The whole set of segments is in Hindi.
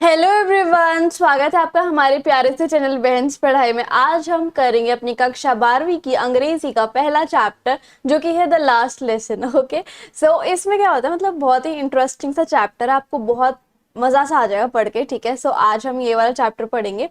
हेलो एवरीवन, स्वागत है आपका हमारे प्यारे से चैनल बहन्स पढ़ाई में। आज हम करेंगे अपनी कक्षा 12वीं की अंग्रेजी का पहला चैप्टर, जो कि है द लास्ट लेसन। ओके, सो इसमें क्या होता है, मतलब बहुत ही इंटरेस्टिंग सा चैप्टर है, आपको बहुत मज़ा सा आ जाएगा पढ़ के। ठीक है, सो आज हम ये वाला चैप्टर पढ़ेंगे।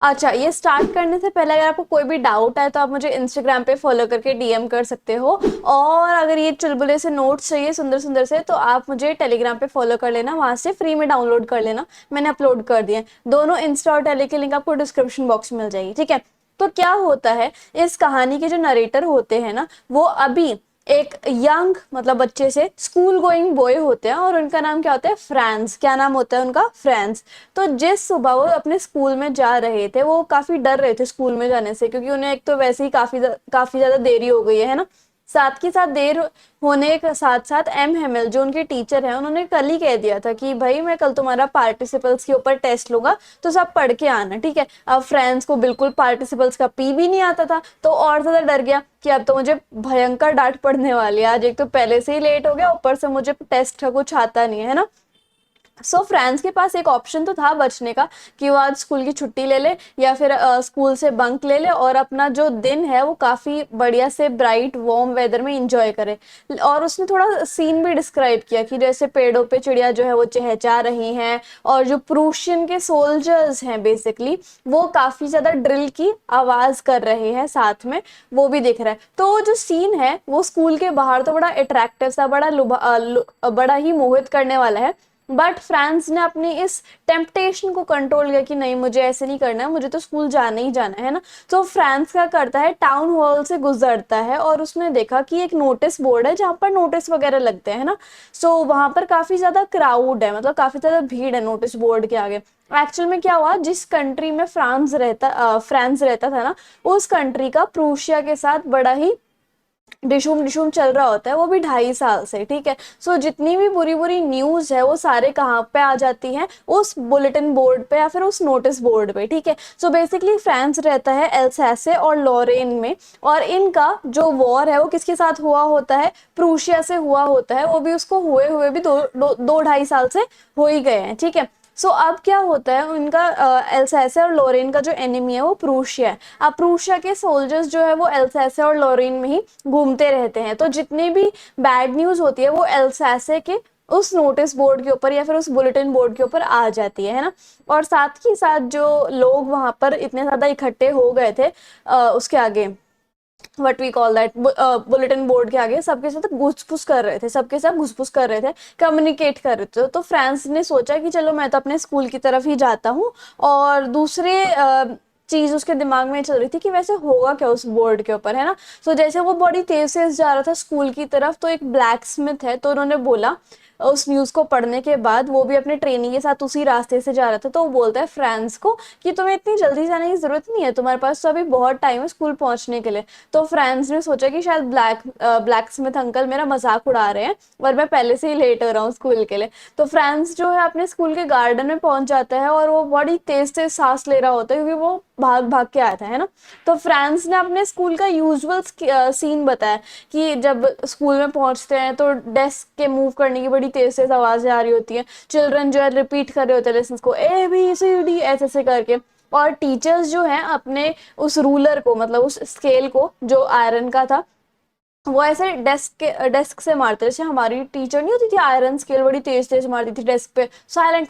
अच्छा, ये स्टार्ट करने से पहले अगर आपको कोई भी डाउट है तो आप मुझे इंस्टाग्राम पे फॉलो करके डीएम कर सकते हो। और अगर ये चुलबुले से नोट्स चाहिए सुंदर सुंदर से, तो आप मुझे टेलीग्राम पे फॉलो कर लेना, वहाँ से फ्री में डाउनलोड कर लेना। मैंने अपलोड कर दिए दोनों, इंस्टा और टेली की लिंक आपको डिस्क्रिप्शन बॉक्स में मिल जाएगी। ठीक है, तो क्या होता है, इस कहानी के जो नरेटर होते हैं ना, वो अभी एक यंग मतलब बच्चे से स्कूल गोइंग बॉय होते हैं, और उनका नाम क्या होता है, फ्रांस। क्या नाम होता है उनका, फ्रांस। तो जिस सुबह वो अपने स्कूल में जा रहे थे, वो काफी डर रहे थे स्कूल में जाने से, क्योंकि उन्हें एक तो वैसे ही काफी ज्यादा देरी हो गई है ना। साथ के साथ देर होने के साथ साथ एम हेमल जो उनके टीचर हैं, उन्होंने कल ही कह दिया था कि भाई मैं कल तुम्हारा पार्टिसिपल्स के ऊपर टेस्ट लूंगा, तो सब पढ़ के आना। ठीक है, अब फ्रेंड्स को बिल्कुल पार्टिसिपल्स का पी भी नहीं आता था, तो और ज्यादा डर गया कि अब तो मुझे भयंकर डांट पड़ने वाली है। आज एक तो पहले से ही लेट हो गया, ऊपर से मुझे टेस्ट का कुछ आता नहीं है ना। सो फ्रांस के पास एक ऑप्शन तो था बचने का, कि वो आज स्कूल की छुट्टी ले ले, या फिर स्कूल से बंक ले ले, और अपना जो दिन है वो काफ़ी बढ़िया से ब्राइट वार्म वेदर में इंजॉय करे। और उसने थोड़ा सीन भी डिस्क्राइब किया कि जैसे पेड़ों पे चिड़िया जो है वो चहचहा रही हैं, और जो प्रूशियन के सोल्जर्स हैं बेसिकली, वो काफ़ी ज़्यादा ड्रिल की आवाज़ कर रहे हैं साथ में, वो भी दिख रहा है। तो जो सीन है वो स्कूल के बाहर तो बड़ा अट्रैक्टिव सा, बड़ा ही मोहित करने वाला है। बट फ्रांस ने अपनी इस टेम्पटेशन को कंट्रोल किया कि नहीं, मुझे ऐसे नहीं करना है, मुझे तो स्कूल जाना ही जाना है ना। तो फ्रांस क्या करता है, टाउन हॉल से गुजरता है, और उसने देखा कि एक नोटिस बोर्ड है जहाँ पर नोटिस वगैरह लगते हैं ना। सो वहां पर काफी ज्यादा क्राउड है, मतलब काफी ज्यादा भीड़ है नोटिस बोर्ड के आगे। एक्चुअल में क्या हुआ, जिस कंट्री में फ्रांस रहता था ना, उस कंट्री का प्रूशिया के साथ बड़ा ही डिशुम डिशुम चल रहा होता है, वो भी 2.5 साल से। ठीक है, सो जितनी भी बुरी बुरी न्यूज है वो सारे कहाँ पे आ जाती हैं, उस बुलेटिन बोर्ड पे या फिर उस नोटिस बोर्ड पे। ठीक है, सो बेसिकली फ्रांस रहता है एल्सासे और लॉरेन में, और इनका जो वॉर है वो किसके साथ हुआ होता है, प्रूशिया से हुआ होता है। वो भी उसको हुए हुए भी दो 2.5 साल से हो ही गए हैं। ठीक है, सो अब क्या होता है, उनका एल्सासे और लोरेन का जो एनिमी है वो प्रूशिया है। अब प्रूशिया के सोल्जर्स जो है वो एल्सासे और लोरेन में ही घूमते रहते हैं, तो जितनी भी बैड न्यूज होती है वो एल्सासे के उस नोटिस बोर्ड के ऊपर या फिर उस बुलेटिन बोर्ड के ऊपर आ जाती है ना। और साथ ही साथ जो लोग वहां पर इतने ज्यादा इकट्ठे हो गए थे उसके आगे, what we call that, bulletin board के आगे, सबके साथ घुसपुस कर रहे थे, सबके साथ घुसपुस कर रहे थे, कम्युनिकेट कर रहे थे। तो फ्रांस ने सोचा कि चलो मैं तो अपने स्कूल की तरफ ही जाता हूँ। और दूसरे चीज उसके दिमाग में चल रही थी कि वैसे होगा क्या उस बोर्ड के ऊपर, है ना। तो जैसे वो बड़ी तेज से जा रहा था स्कूल की तरफ, तो एक ब्लैक स्मिथ है, तो उन्होंने बोला उस न्यूज को पढ़ने के बाद, वो भी अपने ट्रेनिंग के साथ उसी रास्ते से जा रहा था, तो वो बोलता है फ्रांस को कि तुम्हें इतनी जल्दी जाने की जरूरत नहीं है, तुम्हारे पास तो अभी बहुत टाइम है स्कूल पहुंचने के लिए। तो फ्रांस ने सोचा कि शायद ब्लैक स्मिथ अंकल मेरा मजाक उड़ा रहे हैं, और मैं पहले से ही लेट हो रहा हूँ स्कूल के लिए। तो फ्रांस जो है अपने स्कूल के गार्डन में पहुंच जाता है, और वो बड़ी तेज तेज सांस ले रहा होता है, क्योंकि वो भाग भाग के आया था, है ना। तो फ्रांस ने अपने स्कूल का यूजुअल सीन बताया कि जब स्कूल में पहुंचते हैं तो डेस्क के मूव करने की बड़ी तेज तेज आवाजें आ रही होती हैं, चिल्ड्रन जो है रिपीट कर रहे होते हैं लेसन को, ABCD ऐसे ऐसे करके। और टीचर्स जो हैं अपने उस रूलर को, मतलब उस स्केल को जो आयरन का था, वो ऐसे डेस्क से मारते, जैसे हमारी टीचर नहीं होती थी आयरन स्केल बड़ी तेज तेज मारती थी डेस्क पे, साइलेंट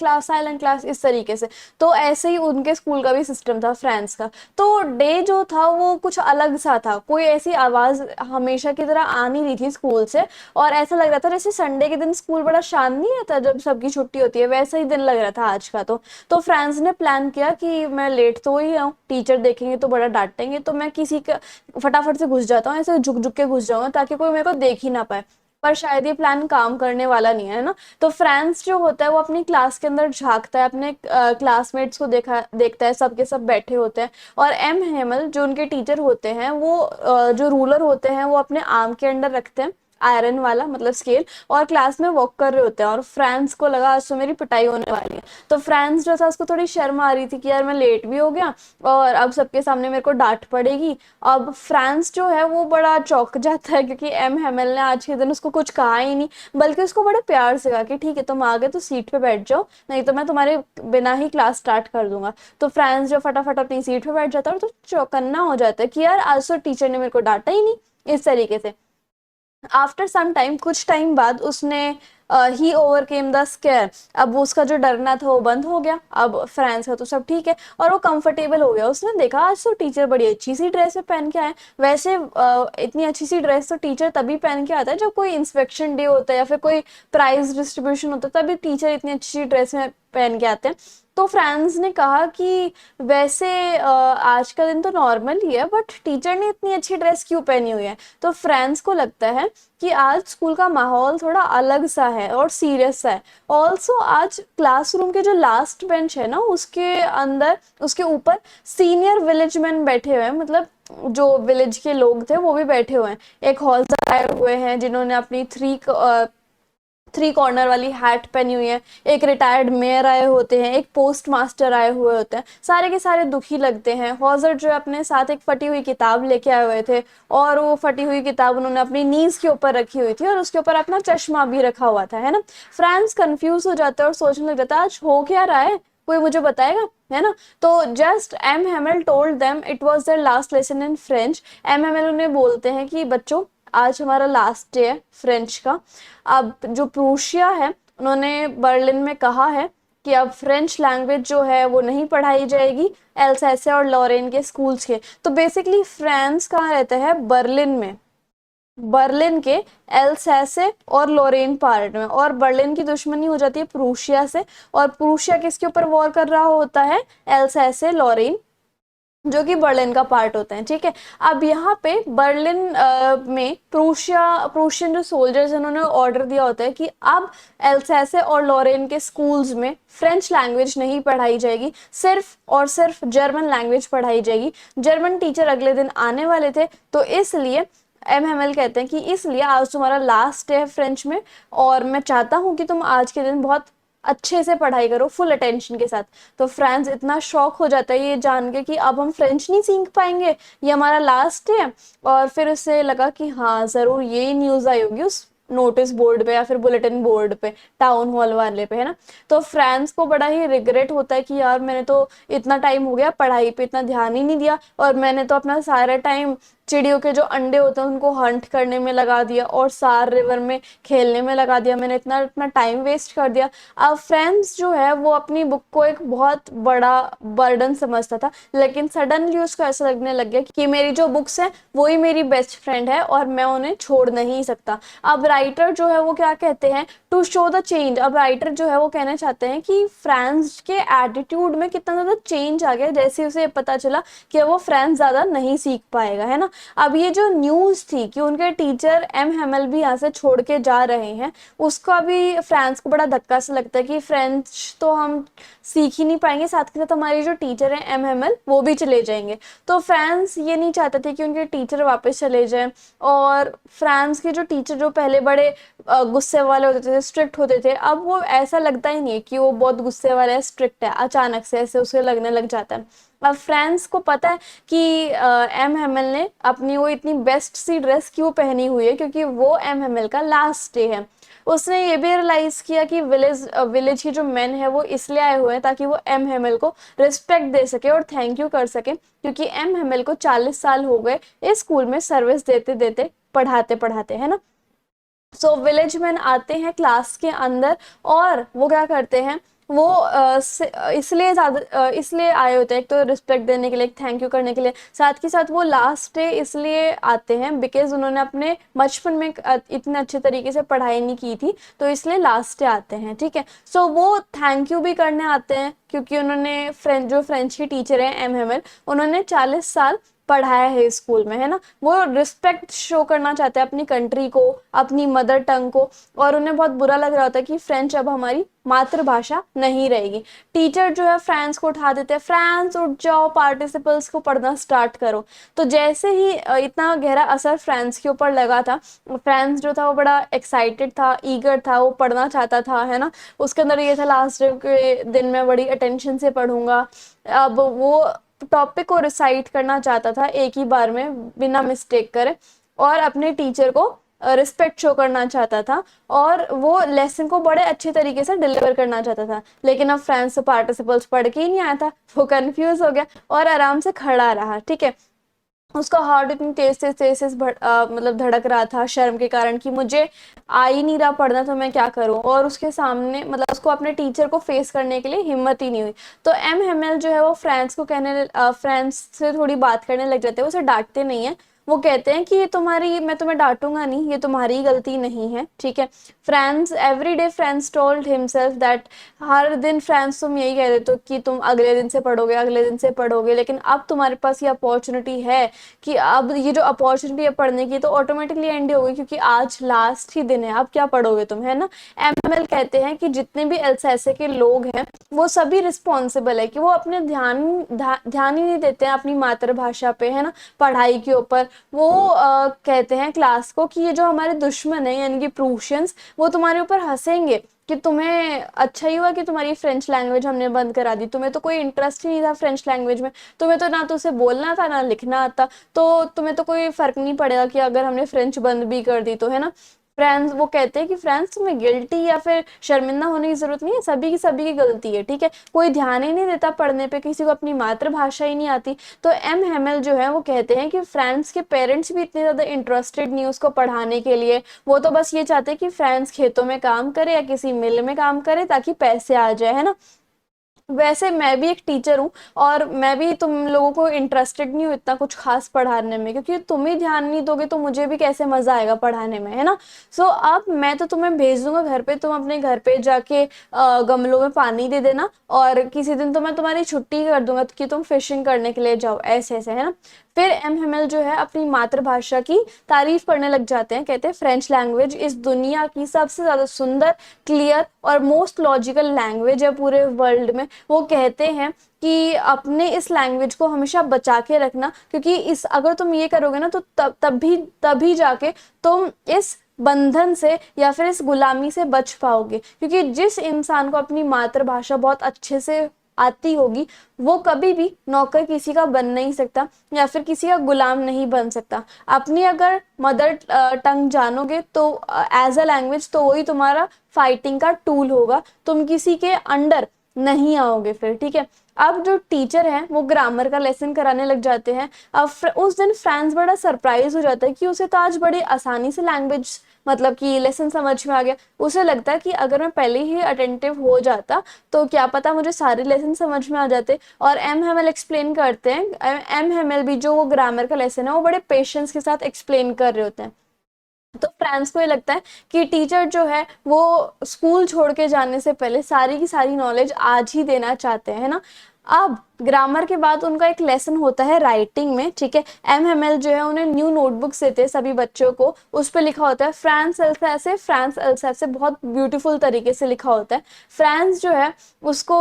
क्लास इस तरीके से। तो ऐसे ही उनके स्कूल का भी सिस्टम था फ्रांस का। तो डे जो था वो कुछ अलग सा था, कोई ऐसी आवाज हमेशा की तरह आ नहीं रही थी स्कूल से, और ऐसा लग रहा था जैसे संडे के दिन स्कूल बड़ा शांत नहीं रहता जब सबकी छुट्टी होती है, वैसा ही दिन लग रहा था आज का। तो फ्रांस ने प्लान किया कि मैं लेट तो ही हूँ, टीचर देखेंगे तो बड़ा डांटेंगे, तो मैं किसी का फटाफट से घुस जाता हूँ, ऐसे झुक झुक के घुस जाऊंगा ताकि कोई मेरे को देख ही ना पाए। पर शायद ये प्लान काम करने वाला नहीं है ना। तो फ्रांस जो होता है वो अपनी क्लास के अंदर झांकता है, अपने क्लासमेट्स को देखता है, सबके सब बैठे होते हैं। और एम हेमल जो उनके टीचर होते हैं, वो जो रूलर होते हैं वो अपने आर्म के अंडर रखते हैं, आयरन वाला मतलब स्केल, और क्लास में वॉक कर रहे होते हैं, और फ्रांस को लगा आज तो मेरी पिटाई होने वाली है। तो फ्रांस जो था उसको थोड़ी शर्म आ रही थी कि यार मैं लेट भी हो गया और अब सबके सामने मेरे को डांट पड़ेगी। अब फ्रांस जो है वो बड़ा चौंक जाता है क्योंकि एम हेमल ने आज के दिन उसको कुछ कहा ही नहीं, बल्कि उसको बड़े प्यार से कहा कि ठीक है तुम आ गए तो सीट पे बैठ जाओ, नहीं तो मैं तुम्हारे बिना ही क्लास स्टार्ट कर दूंगा। तो फ्रांस जो फटाफट अपनी सीट पे बैठ जाता है और तो चौकन्ना हो जाता है कि यार आज तो टीचर ने मेरे को डांटा ही नहीं, इस तरीके से। आफ्टर सम टाइम, कुछ टाइम बाद उसने ही ओवरकेम द स्केयर, अब वो उसका जो डरना था वो बंद हो गया, अब फ्रांस का तो सब ठीक है और वो कंफर्टेबल हो गया। उसने देखा आज तो टीचर बड़ी अच्छी सी ड्रेस पहन के आए। वैसे इतनी अच्छी सी ड्रेस तो टीचर तभी पहन के आता है जब कोई इंस्पेक्शन डे होता है या फिर कोई प्राइज डिस्ट्रीब्यूशन होता है, तभी टीचर इतनी अच्छी सी ड्रेस में पहन के आते हैं। तो फ्रांस ने कहा कि वैसे आज का दिन तो नॉर्मल ही है, बट टीचर ने इतनी अच्छी ड्रेस क्यों पहनी हुई है। तो फ्रांस को लगता है कि आज स्कूल का माहौल थोड़ा अलग सा है और सीरियस सा है। ऑल्सो आज क्लासरूम के जो लास्ट बेंच है ना, उसके अंदर उसके ऊपर सीनियर विलेज मैन बैठे हुए हैं, मतलब जो विलेज के लोग थे वो भी बैठे हुए हैं। एक हौलदार आए हुए हैं जिन्होंने अपनी थ्री कॉर्नर वाली हैट पहनी हुई है, एक रिटायर्ड मेयर आए होते हैं, एक पोस्ट मास्टर आए हुए होते हैं, सारे के सारे दुखी लगते हैं। हॉजर जो है अपने साथ एक फटी हुई किताब लेके आए हुए थे, और वो फटी हुई किताब उन्होंने अपनी नीज के ऊपर रखी हुई थी और उसके ऊपर अपना चश्मा भी रखा हुआ था, है ना। फ्रांस कंफ्यूज हो जाता है और सोचने लग जाता है आज हो क्या रहा है, कोई मुझे बताएगा, है ना। तो just M Hamel told them it was their last lesson in French. M Hamel उन्हें बोलते हैं कि बच्चों आज हमारा लास्ट डे है फ्रेंच का। अब जो प्रूशिया है उन्होंने बर्लिन में कहा है कि अब फ्रेंच लैंग्वेज जो है वो नहीं पढ़ाई जाएगी एल्सेसे और लॉरेन के स्कूल्स के। तो बेसिकली फ्रांस कहाँ रहता है, बर्लिन में, बर्लिन के एल्सेसे और लोरेन पार्ट में, और बर्लिन की दुश्मनी हो जाती है प्रूशिया से, और प्रूशिया किसके ऊपर वॉर कर रहा होता है, एल्सेसे लोरेन जो कि बर्लिन का पार्ट होते हैं, ठीक है। अब यहाँ पे बर्लिन में प्रूशियन जो सोल्जर्स उन्होंने ऑर्डर दिया होता है कि अब एल्सेसे और लॉरेन के स्कूल्स में फ्रेंच लैंग्वेज नहीं पढ़ाई जाएगी, सिर्फ और सिर्फ जर्मन लैंग्वेज पढ़ाई जाएगी। जर्मन टीचर अगले दिन आने वाले थे, तो इसलिए एम हेमल कहते हैं कि इसलिए आज तुम्हारा लास्ट डे है फ्रेंच में, और मैं चाहता हूँ कि तुम आज के दिन बहुत अच्छे से पढ़ाई करो फुल अटेंशन के साथ। तो फ्रांस इतना शॉक हो जाता है ये जान के कि अब हम फ्रेंच नहीं सीख पाएंगे, ये हमारा लास्ट है। और फिर उसे लगा कि हाँ जरूर ये न्यूज़ आई होगी उस नोटिस बोर्ड पे या फिर बुलेटिन बोर्ड पे, टाउन हॉल वाले पे, है ना। तो फ्रांस को बड़ा ही रिग्रेट होता है कि यार मैंने तो इतना टाइम हो गया पढ़ाई पे इतना ध्यान ही नहीं दिया, और मैंने तो अपना सारा टाइम चिड़ियों के जो अंडे होते हैं उनको हंट करने में लगा दिया और सार रिवर में खेलने में लगा दिया, मैंने इतना इतना टाइम वेस्ट कर दिया। अब फ्रेंड्स जो है वो अपनी बुक को एक बहुत बड़ा बर्डन समझता था, लेकिन सडनली उसको ऐसा लगने लग गया कि मेरी जो बुक्स हैं वही मेरी बेस्ट फ्रेंड है और मैं उन्हें छोड़ नहीं सकता। अब राइटर जो है वो क्या कहते हैं, टू शो द चेंज, अब राइटर जो है वो कहना चाहते हैं कि फ्रांस के एटीट्यूड में कितना ज्यादा चेंज आ गया जैसे उसे पता चला कि वो फ्रांस ज्यादा नहीं सीख पाएगा, है ना। अब ये जो न्यूज थी कि उनके टीचर एम हेमल भी यहाँ से छोड़ के जा रहे हैं, उसका भी फ्रांस को बड़ा धक्का सा लगता है कि फ्रेंच तो हम सीख ही नहीं पाएंगे, साथ के साथ हमारी जो टीचर है एम हेमल वो भी चले जाएंगे। तो फ्रांस ये नहीं चाहते थे कि उनके टीचर वापस चले जाएं, और फ्रांस के जो टीचर जो पहले बड़े गुस्से वाले होते थे, स्ट्रिक्ट होते थे, अब वो ऐसा लगता ही नहीं है कि वो बहुत गुस्से वाला है, स्ट्रिक्ट है, अचानक से ऐसे उसे लगने लग जाता है। अब फ्रांस को पता है कि एम हेमल ने अपनी वो इतनी बेस्ट सी ड्रेस क्यों पहनी हुई है, क्योंकि वो एम हेमल का लास्ट डे है। उसने ये भी रियलाइज किया कि विलेज की जो मैन है वो इसलिए आए हुए हैं ताकि वो एम हेमल को रिस्पेक्ट दे सके और थैंक यू कर सके, क्योंकि एम हेमल को 40 साल हो गए इस स्कूल में सर्विस देते देते, पढ़ाते पढ़ाते, है ना। सो विलेज मैन आते हैं क्लास के अंदर और वो क्या करते हैं, वो इसलिए आए होते हैं, एक तो रिस्पेक्ट देने के लिए, एक थैंक यू करने के लिए, साथ के साथ वो लास्ट डे इसलिए आते हैं बिकॉज उन्होंने अपने बचपन में इतने अच्छे तरीके से पढ़ाई नहीं की थी, तो इसलिए लास्ट डे आते हैं, ठीक है। सो वो थैंक यू भी करने आते हैं क्योंकि उन्होंने जो फ्रेंच की टीचर है एम हेमल, उन्होंने 40 साल पढ़ाया है स्कूल में, है ना। वो रिस्पेक्ट शो करना चाहते हैं अपनी कंट्री को, अपनी मदर टंग को, और उन्हें बहुत बुरा लग रहा होता है कि फ्रेंच अब हमारी मातृभाषा नहीं रहेगी। टीचर जो है फ्रांस को उठा देते हैं, फ्रांस उठ जाओ, पार्टिसिपल्स को पढ़ना स्टार्ट करो। तो जैसे ही इतना गहरा असर फ्रांस के ऊपर लगा था, फ्रांस जो था वो बड़ा एक्साइटेड था, ईगर था, वो पढ़ना चाहता था, है ना। उसके अंदर ये था लास्ट डे के दिन मैं बड़ी अटेंशन से पढ़ूंगा। अब वो टॉपिक को रिसाइट करना चाहता था एक ही बार में बिना मिस्टेक करे, और अपने टीचर को रिस्पेक्ट शो करना चाहता था, और वो लेसन को बड़े अच्छे तरीके से डिलीवर करना चाहता था। लेकिन अब फ्रांस से पार्टिसिपल्स पढ़ के ही नहीं आया था, वो कंफ्यूज हो गया और आराम से खड़ा रहा, ठीक है। उसका हार्ट इतनी तेज तेज तेज तेज मतलब धड़क रहा था शर्म के कारण कि मुझे आ ही नहीं रहा पढ़ना, तो मैं क्या करूं। और उसके सामने मतलब उसको अपने टीचर को फेस करने के लिए हिम्मत ही नहीं हुई। तो एम हेमेल जो है वो फ्रांस को फ्रांस से थोड़ी बात करने लग जाते हैं। उसे डांटते नहीं है, वो कहते हैं कि ये तुम्हारी, मैं तुम्हें डांटूंगा नहीं, ये तुम्हारी गलती नहीं है, ठीक है। Franz every day Franz told himself that, हर दिन फ्रांस तुम यही कह देते हो कि तुम अगले दिन से पढ़ोगे, अगले दिन से पढ़ोगे, लेकिन अब तुम्हारे पास ये अपॉर्चुनिटी है कि अब ये जो अपॉर्चुनिटी है पढ़ने की तो ऑटोमेटिकली एंड हो गई, क्योंकि आज लास्ट ही दिन है, अब क्या पढ़ोगे तुम, है ना। एमएमएल कहते हैं कि जितने भी एल्सासे के लोग हैं वो सभी रिस्पॉन्सिबल है कि वो अपने ध्यान ही नहीं देते हैं अपनी मातृभाषा पे, है ना, पढ़ाई के ऊपर। वो कहते हैं क्लास को कि ये जो हमारे दुश्मन है यानी कि प्रूशियंस, वो तुम्हारे ऊपर हंसेंगे कि तुम्हें अच्छा ही हुआ कि तुम्हारी फ्रेंच लैंग्वेज हमने बंद करा दी, तुम्हें तो कोई इंटरेस्ट ही नहीं था फ्रेंच लैंग्वेज में, तुम्हें तो ना तो उसे बोलना था ना लिखना आता, तो तुम्हें तो कोई फर्क नहीं पड़ेगा कि अगर हमने फ्रेंच बंद भी कर दी तो, है ना। फ्रेंड्स वो कहते हैं कि फ्रेंड्स तुम्हें गिल्टी या फिर शर्मिंदा होने की जरूरत नहीं है, सभी की गलती है, ठीक है। कोई ध्यान ही नहीं देता पढ़ने पे, किसी को अपनी मातृभाषा ही नहीं आती। तो एम हेमल जो है वो कहते हैं कि फ्रांस के पेरेंट्स भी इतने ज्यादा इंटरेस्टेड नहीं उसको पढ़ाने के लिए, वो तो बस ये चाहते हैं कि फ्रांस खेतों में काम करे या किसी मिल में काम करे ताकि पैसे आ जाए, है ना। वैसे मैं भी एक टीचर हूँ, और मैं भी तुम लोगों को इंटरेस्टेड नहीं हूँ इतना कुछ खास पढ़ाने में, क्योंकि तुम ही ध्यान नहीं दोगे तो मुझे भी कैसे मजा आएगा पढ़ाने में, है ना। सो अब मैं तो तुम्हें भेज दूंगा घर पे, तुम अपने घर पे जाके गमलों में पानी दे देना, और किसी दिन तो मैं तुम्हारी छुट्टी कर दूंगा कि तुम फिशिंग करने के लिए जाओ, ऐसे ऐसे, है ना। फिर एम हेमल जो है अपनी मातृभाषा की तारीफ करने लग जाते हैं, कहते हैं फ्रेंच लैंग्वेज इस दुनिया की सबसे ज्यादा सुंदर, क्लियर और मोस्ट लॉजिकल लैंग्वेज है पूरे वर्ल्ड में। वो कहते हैं कि अपने इस लैंग्वेज को हमेशा बचा के रखना, क्योंकि इस अगर तुम ये करोगे ना तो तभी जाके तुम इस बंधन से या फिर इस गुलामी से बच पाओगे, क्योंकि जिस इंसान को अपनी मातृभाषा बहुत अच्छे से आती होगी वो कभी भी नौकर किसी का बन नहीं सकता या फिर किसी का गुलाम नहीं बन सकता। अपनी अगर मदर टंग जानोगे तो एज अ लैंग्वेज तो वही तुम्हारा फाइटिंग का टूल होगा, तुम किसी के अंडर नहीं आओगे फिर, ठीक है। अब जो टीचर है वो ग्रामर का लेसन कराने लग जाते हैं। अब उस दिन फ्रांस बड़ा सरप्राइज हो जाता है कि उसे तो आज बड़ी आसानी से लैंग्वेज मतलब कि लेसन समझ में आ गया। उसे लगता है कि अगर मैं पहले ही अटेंटिव हो जाता तो क्या पता मुझे सारे लेसन समझ में आ जाते। और एम हेमल एक्सप्लेन करते हैं, एम हेमल भी जो वो ग्रामर का लेसन है वो बड़े पेशेंस के साथ एक्सप्लेन कर रहे होते हैं। तो फ्रांस को ये लगता है कि टीचर जो है वो स्कूल छोड़ के जाने से पहले सारी की सारी नॉलेज आज ही देना चाहते हैं, है ना। अब ग्रामर के बाद उनका एक लेसन होता है राइटिंग में, ठीक है। एम हेमल जो है उन्हें न्यू नोटबुक्स देते हैं सभी बच्चों को, उस पर लिखा होता है फ्रांस एल्सा से बहुत ब्यूटीफुल तरीके से लिखा होता है। फ्रांस जो है उसको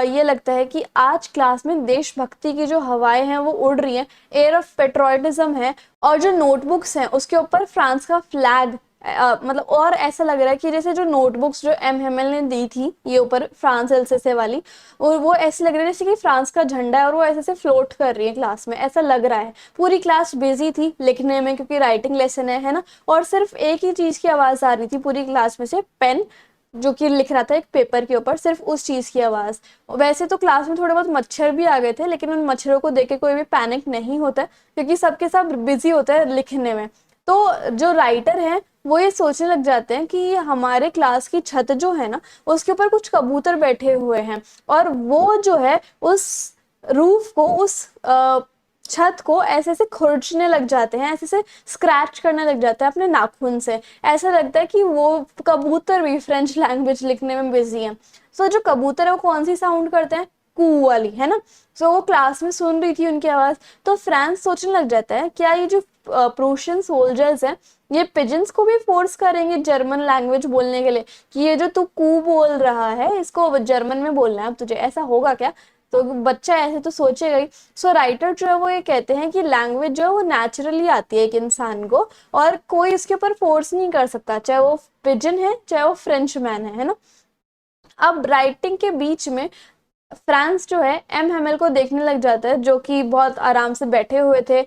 ये लगता है कि आज क्लास में देशभक्ति की जो हवाएं हैं वो उड़ रही हैं, एयर ऑफ पेट्रोटिज्म है, और जो नोटबुक्स हैं उसके ऊपर फ्रांस का फ्लैग मतलब और ऐसा लग रहा है कि जैसे जो नोटबुक्स जो एम हेमल ने दी थी ये ऊपर फ्रांस एलसेसे वाली, और वो ऐसे लग रहा है जैसे कि फ्रांस का झंडा है और वो ऐसे से फ्लोट कर रही है क्लास में, ऐसा लग रहा है। पूरी क्लास बिजी थी लिखने में क्योंकि राइटिंग लेसन है ना। और सिर्फ एक ही चीज की आवाज आ रही थी पूरी क्लास में से, पेन जो कि लिख रहा था एक पेपर के ऊपर, सिर्फ उस चीज की आवाज। वैसे तो क्लास में थोड़े बहुत मच्छर भी आ गए थे, लेकिन उन मच्छरों को देख के कोई भी पैनिक नहीं होता है, क्योंकि सबके सब बिजी होते हैं लिखने में। तो जो राइटर है वो ये सोचने लग जाते हैं कि हमारे क्लास की छत जो है ना उसके ऊपर कुछ कबूतर बैठे हुए हैं, और वो जो है उस रूफ को, उस छत को ऐसे ऐसे खुरचने लग जाते हैं, ऐसे ऐसे स्क्रैच करने लग जाते हैं अपने नाखून से। ऐसा लगता है कि वो कबूतर भी फ्रेंच लैंग्वेज लिखने में बिजी हैं। सो जो कबूतर है वो कौन सी साउंड करते हैं, कू वाली, है ना। सो वो क्लास में सुन रही थी उनकी आवाज, तो फ्रांस सोचने लग जाता है क्या ये जो प्रूशियन सोल्जर्स हैं ये पिजन्स को भी फोर्स करेंगे जर्मन लैंग्वेज बोलने के लिए, कि ये जो तू कू बोल रहा है इसको जर्मन में बोलना है अब तुझे, ऐसा होगा क्या। तो बच्चा ऐसे तो सोचेगा ही। सो राइटर जो है वो ये कहते हैं कि लैंग्वेज जो है वो नेचुरली आती है एक इंसान को, और कोई उसके ऊपर फोर्स नहीं कर सकता, चाहे वो पिजन है चाहे वो फ्रेंच मैन है ना। अब राइटिंग के बीच में फ्रांस जो है एम हेमल को देखने लग जाता है, जो कि बहुत आराम से बैठे हुए थे,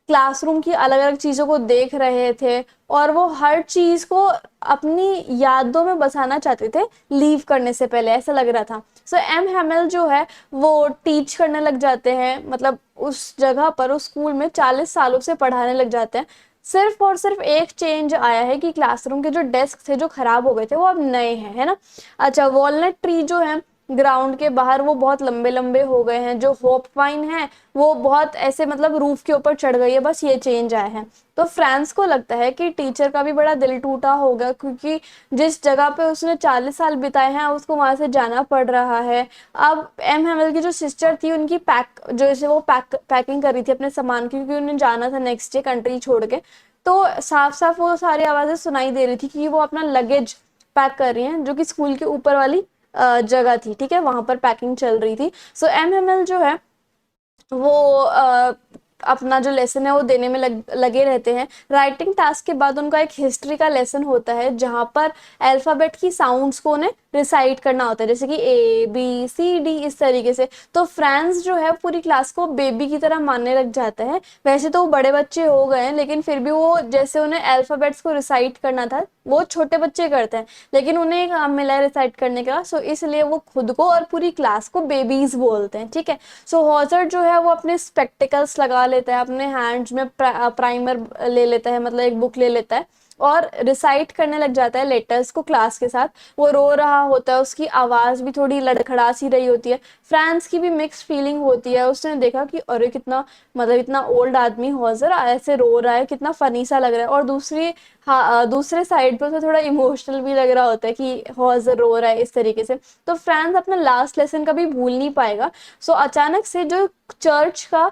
क्लासरूम की अलग अलग चीजों को देख रहे थे, और वो हर चीज को अपनी यादों में बसाना चाहते थे लीव करने से पहले, ऐसा लग रहा था। सो एम हेमल जो है वो टीच करने लग जाते हैं, मतलब उस जगह पर उस स्कूल में 40 सालों से पढ़ाने लग जाते हैं। सिर्फ और सिर्फ एक चेंज आया है कि क्लासरूम के जो डेस्क थे जो खराब हो गए थे वो अब नए हैं, है ना। अच्छा, वॉलनट ट्री जो है ग्राउंड के बाहर वो बहुत लंबे लंबे हो गए हैं, जो होप वाइन है वो बहुत ऐसे मतलब रूफ के ऊपर चढ़ गई है, बस ये चेंज आया है। तो फ्रांस को लगता है कि टीचर का भी बड़ा दिल टूटा होगा, क्योंकि जिस जगह पे उसने 40 साल बिताए हैं उसको वहां से जाना पड़ रहा है। अब एम हेमल की जो सिस्टर थी उनकी जैसे वो पैकिंग कर रही थी अपने सामान की, क्योंकि उन्हें जाना था नेक्स्ट डे कंट्री छोड़ के, तो साफ साफ वो सारी आवाजें सुनाई दे रही थी कि वो अपना लगेज पैक कर रही हैं, जो कि स्कूल के ऊपर वाली जगह थी, ठीक है, वहां पर पैकिंग चल रही थी। सो एम हेमल जो है वो अपना जो लेसन है वो देने में लगे रहते हैं। राइटिंग टास्क के बाद उनका एक हिस्ट्री का लेसन होता है, जहां पर अल्फाबेट की साउंड्स को उन्हें रिसाइट करना होता है, जैसे कि ए बी सी डी इस तरीके से। तो फ्रांस जो है पूरी क्लास को बेबी की तरह मानने लग जाता है। वैसे तो वो बड़े बच्चे हो गए हैं, लेकिन फिर भी वो जैसे उन्हें अल्फाबेट्स को रिसाइट करना था वो छोटे बच्चे करते हैं, लेकिन उन्हें एक काम मिला है रिसाइट करने का, सो इसलिए वो खुद को और पूरी क्लास को बेबीज बोलते हैं, ठीक है। सो हॉजर जो है वो अपने स्पेक्टिकल्स लगा लेता है, अपने हैंड्स में प्राइमर ले लेता है, मतलब एक बुक ले लेता है और रिसाइट करने लग जाता है लेटर्स को क्लास के साथ। वो रो रहा होता है, उसकी आवाज भी थोड़ी लड़खड़ा सी रही होती है। फ्रांस की भी मिक्स फीलिंग होती है, उसने देखा कि अरे कितना मतलब इतना ओल्ड आदमी हॉजर ऐसे रो रहा है, कितना फनी सा लग रहा है, और दूसरे साइड पे उसे थोड़ा इमोशनल भी लग रहा होता है कि हॉजर रो रहा है इस तरीके से। तो फ्रांस अपना लास्ट लेसन कभी भूल नहीं पाएगा। सो अचानक से जो चर्च का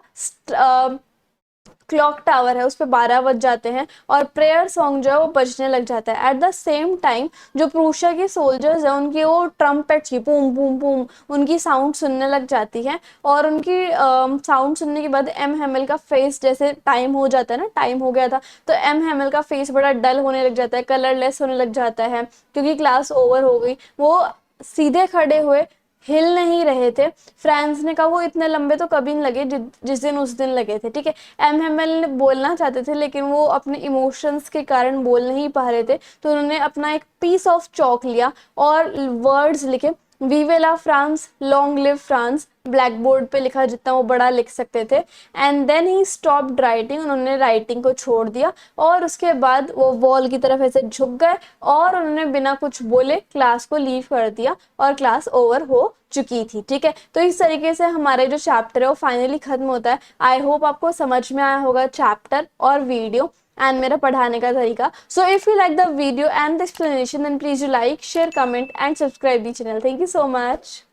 क्लॉक टावर है उस पर 12 बज जाते हैं, और प्रेयर सॉन्ग जो है वो बजने लग जाता है। एट द सेम टाइम जो प्रूशिया के सोल्जर्स हैं उनकी वो ट्रम्पेट्स की बूम बूम बूम उनकी साउंड सुनने लग जाती है, और उनकी साउंड सुनने के बाद एम हेमल का फेस, जैसे टाइम हो जाता है ना, टाइम हो गया था, तो एम हेमल का फेस बड़ा डल होने लग जाता है, कलरलेस होने लग जाता है, क्योंकि क्लास ओवर हो गई। वो सीधे खड़े हुए हिल नहीं रहे थे। फ्रांस ने कहा वो इतने लंबे तो कभी नहीं लगे जिस दिन उस दिन लगे थे, ठीक है। एम हेमल बोलना चाहते थे, लेकिन वो अपने इमोशंस के कारण बोल नहीं पा रहे थे, तो उन्होंने अपना एक पीस ऑफ चॉक लिया और वर्ड्स लिखे, वीवे ला France, long live France, blackboard पे लिखा जितना वो बड़ा लिख सकते थे। And then he stopped writing, उन्होंने राइटिंग को छोड़ दिया, और उसके बाद वो वॉल की तरफ ऐसे झुक गए और उन्होंने बिना कुछ बोले क्लास को लीव कर दिया, और क्लास ओवर हो चुकी थी, ठीक है। तो इस तरीके से हमारे जो चैप्टर है वो फाइनली खत्म होता है। आई होप आपको समझ में आया होगा चैप्टर और वीडियो एंड मेरा पढ़ाने का तरीका। So if you like the video and the explanation, then please you like, share, comment and subscribe the channel. Thank you so much.